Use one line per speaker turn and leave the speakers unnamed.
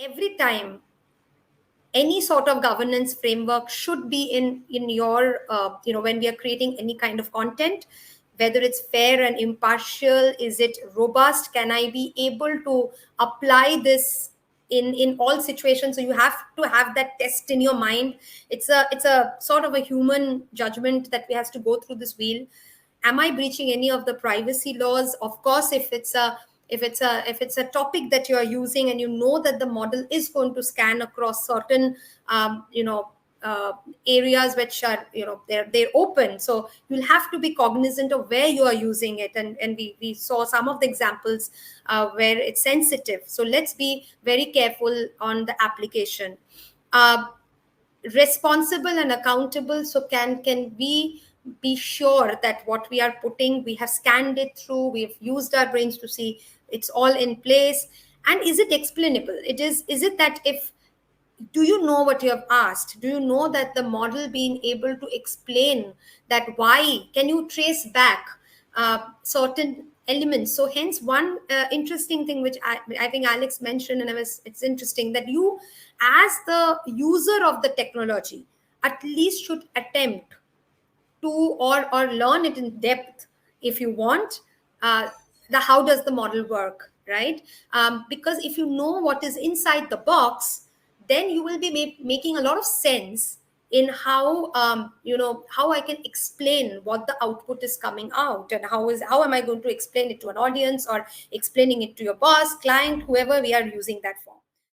every time any sort of governance framework should be in your when we are creating any kind of content, whether it's fair and impartial, is it robust, can I be able to apply this in all situations. So you have to have that test in your mind. It's a sort of a human judgment that we have to go through this wheel. Am I breaching any of the privacy laws? Of course, if it's a topic that you are using and you know that the model is going to scan across certain um, you know areas which are they're open, so you'll have to be cognizant of where you are using it. And we saw some of the examples where it's sensitive, so let's be very careful on the application. uh, Responsible and accountable, so can we be sure that what we are putting, we have scanned it through, we've used our brains to see it's all in place, and is it explainable? Is it that, if do you know what you have asked, do you know that the model being able to explain that, why can you trace back certain elements? So hence one interesting thing which I think Alex mentioned, and it's interesting that you, as the user of the technology, at least should attempt to, or learn it in depth if you want, uh, the how does the model work, right? Because if you know what is inside the box, then you will be making a lot of sense in how how I can explain what the output is coming out, and how am I going to explain it to an audience, or explaining it to your boss, client, whoever we are using that for.